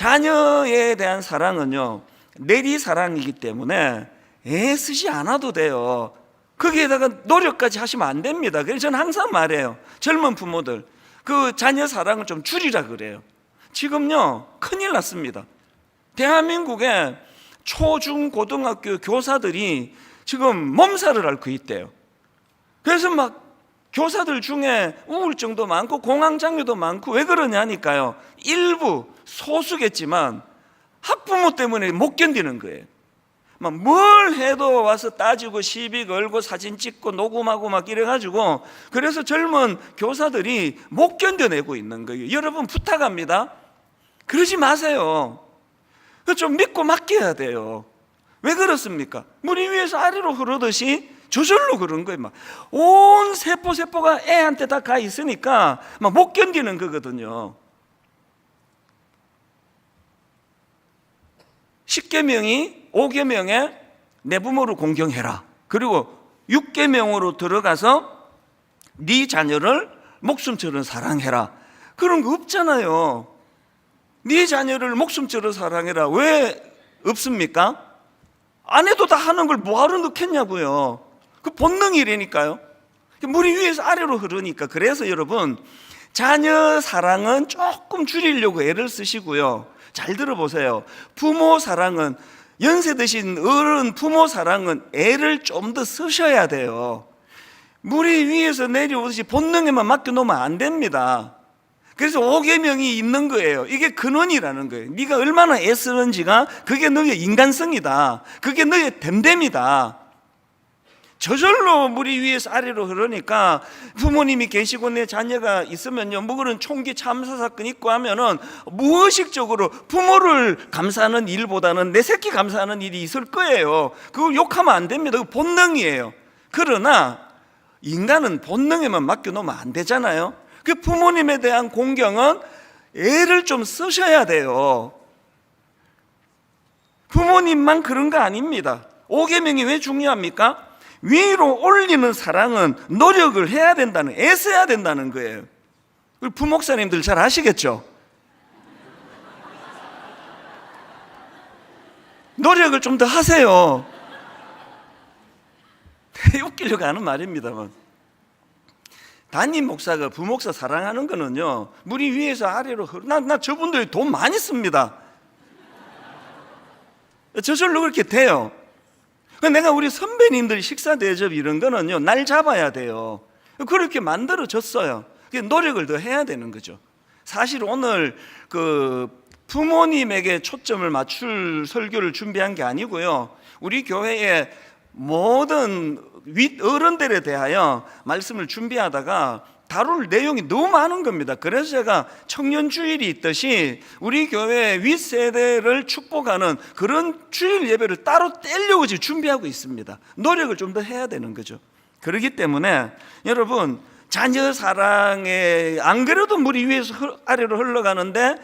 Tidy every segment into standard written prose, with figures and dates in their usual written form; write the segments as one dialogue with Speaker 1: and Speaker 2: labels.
Speaker 1: 자녀에 대한 사랑은요, 내리 사랑이기 때문에 애쓰지 않아도 돼요. 거기에다가 노력까지 하시면 안 됩니다. 그래서 저는 항상 말해요. 젊은 부모들, 그 자녀 사랑을 좀 줄이라 그래요. 지금요, 큰일 났습니다. 대한민국의 초, 중, 고등학교 교사들이 지금 몸살을 앓고 있대요. 그래서 막 교사들 중에 우울증도 많고 공황장애도 많고, 왜 그러냐니까요, 일부 소수겠지만 학부모 때문에 못 견디는 거예요. 막 뭘 해도 와서 따지고 시비 걸고 사진 찍고 녹음하고 막 이래가지고, 그래서 젊은 교사들이 못 견뎌내고 있는 거예요. 여러분 부탁합니다. 그러지 마세요. 좀 믿고 맡겨야 돼요. 왜 그렇습니까? 물이 위에서 아래로 흐르듯이 저절로 그런 거예요. 막 온 세포가 애한테 다 가 있으니까 막 못 견디는 거거든요. 10계명이 5계명에 내 부모를 공경해라, 그리고 6계명으로 들어가서 네 자녀를 목숨처럼 사랑해라, 그런 거 없잖아요. 네 자녀를 목숨처럼 사랑해라 왜 없습니까? 안 해도 다 하는 걸 뭐하러 넣겠냐고요. 그 본능이라니까요. 물이 위에서 아래로 흐르니까. 그래서 여러분, 자녀 사랑은 조금 줄이려고 애를 쓰시고요. 잘 들어보세요. 부모 사랑은, 연세 드신 어른 부모 사랑은 애를 좀 더 쓰셔야 돼요. 물이 위에서 내려오듯이 본능에만 맡겨놓으면 안 됩니다. 그래서 5계명이 있는 거예요. 이게 근원이라는 거예요. 네가 얼마나 애쓰는지가 그게 너의 인간성이다. 그게 너의 됨됨이다. 저절로 물이 위에서 아래로 흐르니까, 부모님이 계시고 내 자녀가 있으면요, 뭐 그런 총기 참사 사건 있고 하면은 무의식적으로 부모를 감사하는 일보다는 내 새끼 감사하는 일이 있을 거예요. 그걸 욕하면 안 됩니다. 그 본능이에요. 그러나 인간은 본능에만 맡겨놓으면 안 되잖아요. 그 부모님에 대한 공경은 애를 좀 쓰셔야 돼요. 부모님만 그런 거 아닙니다. 5계명이 왜 중요합니까? 위로 올리는 사랑은 노력을 해야 된다는, 애써야 된다는 거예요. 부목사님들 잘 아시겠죠? 노력을 좀 더 하세요. 웃기려고 하는 말입니다만, 담임 목사가 부목사 사랑하는 거는요, 물이 위에서 아래로 나 저분들이 돈 많이 씁니다. 저절로 그렇게 돼요. 내가 우리 선배님들 식사 대접 이런 거는요, 날 잡아야 돼요. 그렇게 만들어졌어요. 노력을 더 해야 되는 거죠. 사실 오늘 그 부모님에게 초점을 맞출 설교를 준비한 게 아니고요, 우리 교회의 모든 윗 어른들에 대하여 말씀을 준비하다가 다룰 내용이 너무 많은 겁니다. 그래서 제가 청년주일이 있듯이 우리 교회 윗세대를 축복하는 그런 주일 예배를 따로 떼려고 지금 준비하고 있습니다. 노력을 좀 더 해야 되는 거죠. 그렇기 때문에 여러분, 자녀 사랑에 안 그래도 물이 위에서 아래로 흘러가는데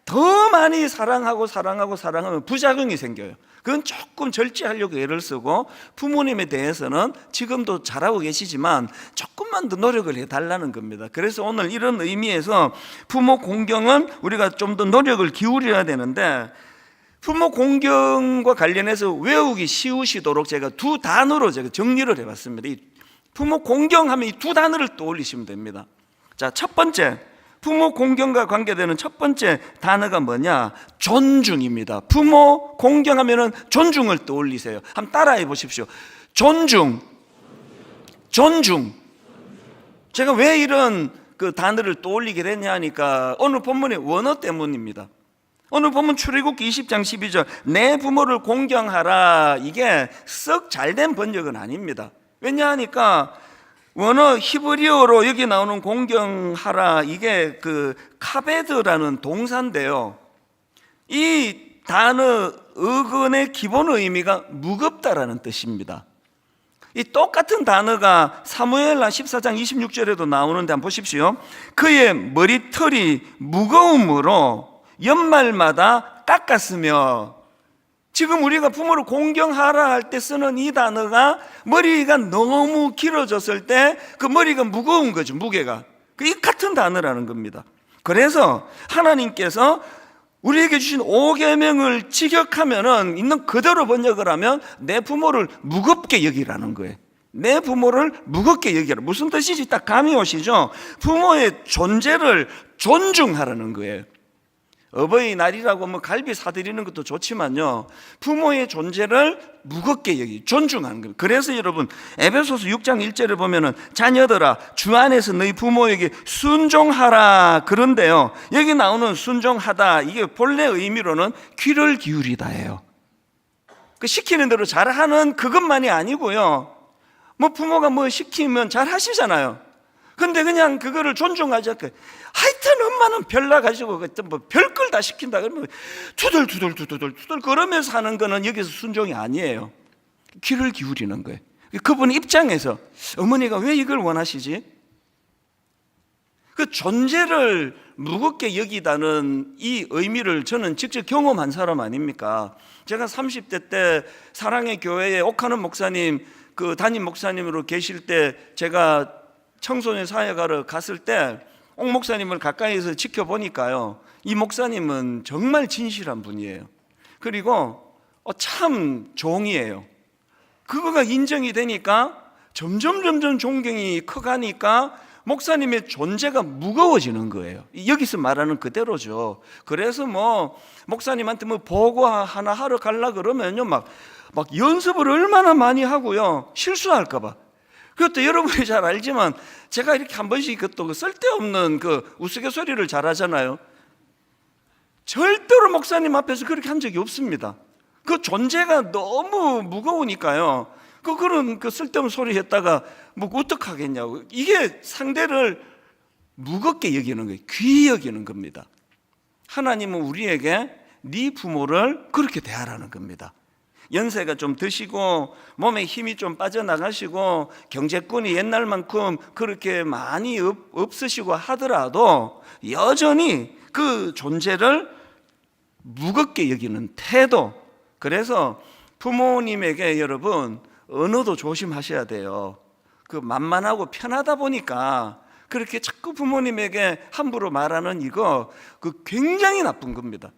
Speaker 1: 더 많이 사랑하면 부작용이 생겨요. 그건 조금 절제하려고 애를 쓰고, 부모님에 대해서는 지금도 잘하고 계시지만 조금만 더 노력을 해달라는 겁니다. 그래서 오늘 이런 의미에서 부모 공경은 우리가 좀 더 노력을 기울여야 되는데, 부모 공경과 관련해서 외우기 쉬우시도록 제가 두 단어로 제가 정리를 해봤습니다. 이 부모 공경하면 이 두 단어를 떠올리시면 됩니다. 자, 첫 번째, 부모 공경과 관계되는 첫 번째 단어가 뭐냐? 존중입니다. 부모 공경하면은 존중을 떠올리세요. 한번 따라해 보십시오. 존중. 제가 왜 이런 그 단어를 떠올리게 됐냐 하니까, 오늘 본문의 원어 때문입니다. 오늘 본문 출애굽기 20장 12절, 내 부모를 공경하라, 이게 썩 잘된 번역은 아닙니다. 왜냐 하니까 원어 히브리어로 여기 나오는 공경하라, 이게 그 카베드라는 동사인데요, 이 단어 어근의 기본 의미가 무겁다라는 뜻입니다. 이 똑같은 단어가 사무엘하 14장 26절에도 나오는데 한번 보십시오. 그의 머리털이 무거움으로 연말마다 깎았으며, 지금 우리가 부모를 공경하라 할 때 쓰는 이 단어가 머리가 너무 길어졌을 때 그 머리가 무거운 거죠. 무게가 이 같은 단어라는 겁니다. 그래서 하나님께서 우리에게 주신 5계명을 직역하면은 있는 그대로 번역을 하면 내 부모를 무겁게 여기라는 거예요. 내 부모를 무겁게 여기라. 무슨 뜻인지 딱 감이 오시죠? 부모의 존재를 존중하라는 거예요. 어버이날이라고 뭐 갈비 사드리는 것도 좋지만요, 부모의 존재를 무겁게 여기 존중하는 거예요. 그래서 여러분 에베소서 6장 1절에 보면은 자녀들아 주 안에서 너희 부모에게 순종하라 그런데요, 여기 나오는 순종하다, 이게 본래 의미로는 귀를 기울이다예요. 그 시키는 대로 잘하는 그것만이 아니고요, 뭐 부모가 뭐 시키면 잘 하시잖아요. 근데 그냥 그거를 존중하지 않고 하여튼 엄마는 별나 가지고 뭐 별걸 다 시킨다 그러면 투덜투덜 그러면서 하는 거는 여기서 순종이 아니에요. 귀를 기울이는 거예요. 그분 입장에서 어머니가 왜 이걸 원하시지? 그 존재를 무겁게 여기다는 이 의미를 저는 직접 경험한 사람 아닙니까? 제가 30대 때 사랑의 교회에 옥하는 목사님 그 담임 목사님으로 계실 때 제가 청소년 사역하러 갔을 때 옥 목사님을 가까이서 지켜보니까요, 이 목사님은 정말 진실한 분이에요. 그리고 참 종이에요. 그거가 인정이 되니까 점점 존경이 커가니까 목사님의 존재가 무거워지는 거예요. 여기서 말하는 그대로죠. 그래서 뭐 목사님한테 뭐 보고 하나 하러 가려 그러면요 막 연습을 얼마나 많이 하고요, 실수할까 봐. 그것도 여러분이 잘 알지만 제가 이렇게 한 번씩 그것도 쓸데없는 그 우스갯소리를 잘하잖아요. 절대로 목사님 앞에서 그렇게 한 적이 없습니다. 그 존재가 너무 무거우니까요, 그런 그 쓸데없는 소리 했다가 뭐 어떡하겠냐고. 이게 상대를 무겁게 여기는 거예요. 귀히 여기는 겁니다. 하나님은 우리에게 네 부모를 그렇게 대하라는 겁니다. 연세가 좀 드시고 몸에 힘이 좀 빠져나가시고 경제권이 옛날만큼 그렇게 많이 없으시고 하더라도 여전히 그 존재를 무겁게 여기는 태도. 그래서 부모님에게 여러분 언어도 조심하셔야 돼요. 그 만만하고 편하다 보니까 그렇게 자꾸 부모님에게 함부로 말하는 이거 그 굉장히 나쁜 겁니다.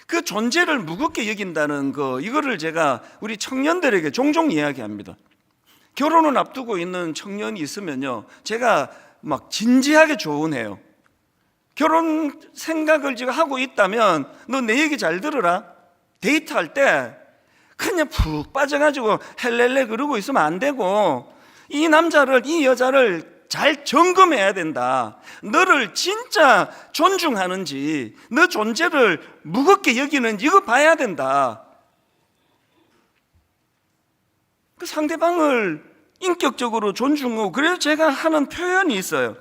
Speaker 1: 그 존재를 무겁게 여긴다는 거, 이거를 제가 우리 청년들에게 종종 이야기합니다. 결혼을 앞두고 있는 청년이 있으면요, 제가 막 진지하게 조언해요. 결혼 생각을 지금 하고 있다면 너 내 얘기 잘 들으라. 데이트할 때 그냥 푹 빠져가지고 헬렐레 그러고 있으면 안 되고, 이 남자를, 이 여자를 잘 점검해야 된다. 너를 진짜 존중하는지, 너 존재를 무겁게 여기는지 이거 봐야 된다. 그 상대방을 인격적으로 존중하고, 그래서 제가 하는 표현이 있어요.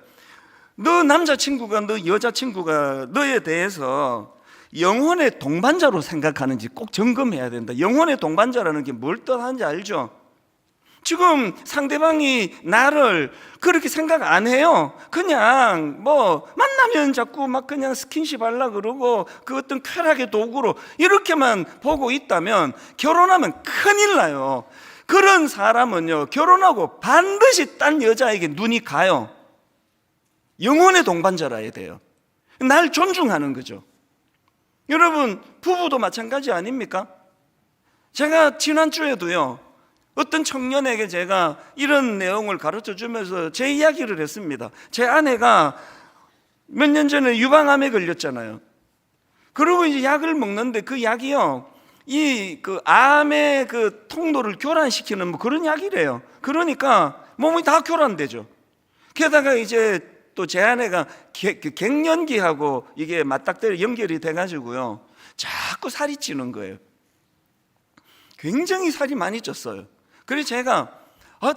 Speaker 1: 너 남자친구가, 너 여자친구가 너에 대해서 영혼의 동반자로 생각하는지 꼭 점검해야 된다. 영혼의 동반자라는 게 뭘 뜻하는지 알죠? 지금 상대방이 나를 그렇게 생각 안 해요. 그냥 뭐 만나면 자꾸 막 그냥 스킨십 하려고 그러고 그 어떤 쾌락의 도구로 이렇게만 보고 있다면 결혼하면 큰일 나요. 그런 사람은요, 결혼하고 반드시 딴 여자에게 눈이 가요. 영혼의 동반자라 해야 돼요. 날 존중하는 거죠. 여러분, 부부도 마찬가지 아닙니까? 제가 지난주에도요, 어떤 청년에게 제가 이런 내용을 가르쳐 주면서 제 이야기를 했습니다. 제 아내가 몇 년 전에 유방암에 걸렸잖아요. 그리고 이제 약을 먹는데 그 약이요, 이 그 암의 그 통로를 교란시키는 뭐 그런 약이래요. 그러니까 몸이 다 교란되죠. 게다가 이제 또 제 아내가 갱년기하고 이게 맞닥뜨려 연결이 돼가지고요, 자꾸 살이 찌는 거예요. 굉장히 살이 많이 쪘어요. 그래서 제가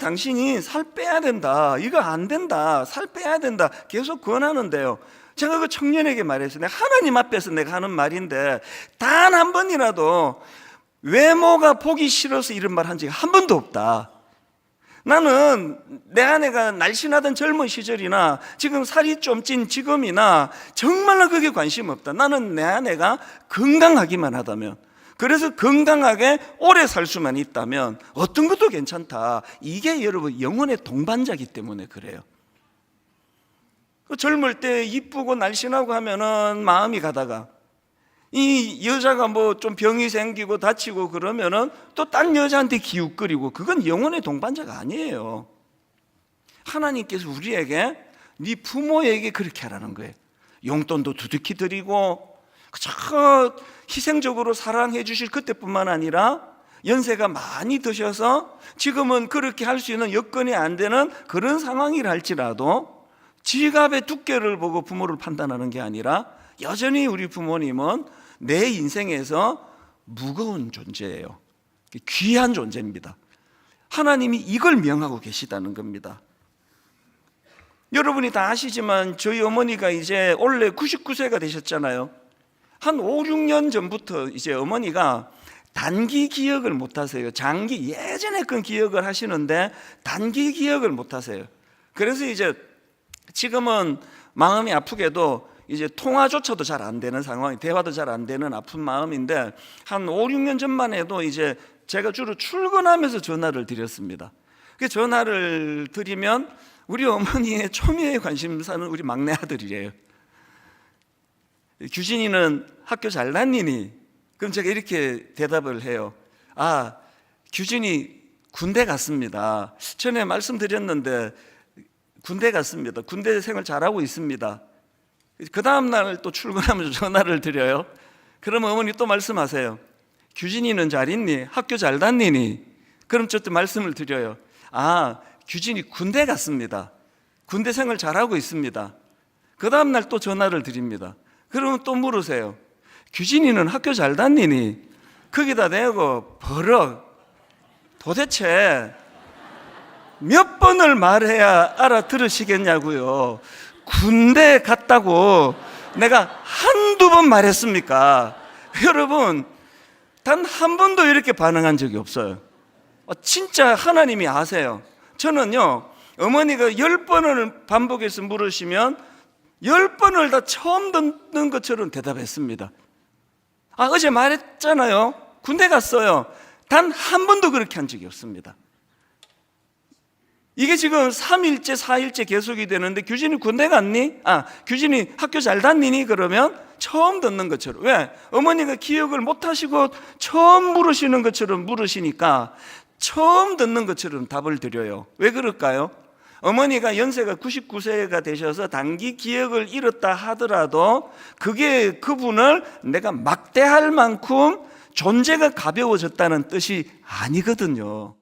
Speaker 1: 당신이 살 빼야 된다, 이거 안 된다, 살 빼야 된다 계속 권하는데요, 제가 그 청년에게 말했어요. 내가 하나님 앞에서 내가 하는 말인데 단 한 번이라도 외모가 보기 싫어서 이런 말 한 적이 한 번도 없다. 나는 내 아내가 날씬하던 젊은 시절이나 지금 살이 좀 찐 지금이나 정말로 그게 관심 없다. 나는 내 아내가 건강하기만 하다면, 그래서 건강하게 오래 살 수만 있다면 어떤 것도 괜찮다. 이게 여러분 영혼의 동반자이기 때문에 그래요. 젊을 때 이쁘고 날씬하고 하면은 마음이 가다가 이 여자가 뭐 좀 병이 생기고 다치고 그러면은 또 딴 여자한테 기웃거리고, 그건 영혼의 동반자가 아니에요. 하나님께서 우리에게 네 부모에게 그렇게 하라는 거예요. 용돈도 두둑히 드리고 저 희생적으로 사랑해 주실 그때뿐만 아니라 연세가 많이 드셔서 지금은 그렇게 할 수 있는 여건이 안 되는 그런 상황이라 할지라도 지갑의 두께를 보고 부모를 판단하는 게 아니라 여전히 우리 부모님은 내 인생에서 무거운 존재예요. 귀한 존재입니다. 하나님이 이걸 명하고 계시다는 겁니다. 여러분이 다 아시지만 저희 어머니가 이제 원래 99세가 되셨잖아요. 한 5, 6년 전부터 이제 어머니가 단기 기억을 못 하세요. 장기, 예전에 그 기억을 하시는데 단기 기억을 못 하세요. 그래서 이제 지금은 마음이 아프게도 이제 통화조차도 잘 안 되는 상황이, 대화도 잘 안 되는 아픈 마음인데, 한 5, 6년 전만 해도 이제 제가 주로 출근하면서 전화를 드렸습니다. 그 전화를 드리면 우리 어머니의 초미의 관심사는 우리 막내 아들이에요. 규진이는 학교 잘 다니니? 그럼 제가 이렇게 대답을 해요. 아, 규진이 군대 갔습니다. 전에 말씀드렸는데 군대 갔습니다. 군대 생활 잘하고 있습니다. 그 다음날 또 출근하면서 전화를 드려요. 그러면 어머니 또 말씀하세요. 규진이는 잘 있니? 학교 잘 다니니? 그럼 저 또 말씀을 드려요. 아, 규진이 군대 갔습니다. 군대 생활 잘하고 있습니다. 그 다음날 또 전화를 드립니다. 그러면 또 물으세요. 규진이는 학교 잘 다니니? 거기다 대고 버럭, 도대체 몇 번을 말해야 알아들으시겠냐고요. 군대 갔다고 내가 한두 번 말했습니까? 여러분, 단 한 번도 이렇게 반응한 적이 없어요. 진짜 하나님이 아세요. 저는요, 어머니가 10번을 반복해서 물으시면 10번을 다 처음 듣는 것처럼 대답했습니다. 아, 어제 말했잖아요. 군대 갔어요. 단 한 번도 그렇게 한 적이 없습니다. 이게 지금 3일째, 4일째 계속이 되는데, 규진이 군대 갔니? 아, 규진이 학교 잘 다니니? 그러면 처음 듣는 것처럼. 왜? 어머니가 기억을 못 하시고 처음 물으시는 것처럼 물으시니까 처음 듣는 것처럼 답을 드려요. 왜 그럴까요? 어머니가 연세가 99세가 되셔서 단기 기억을 잃었다 하더라도 그게 그분을 내가 막대할 만큼 존재가 가벼워졌다는 뜻이 아니거든요.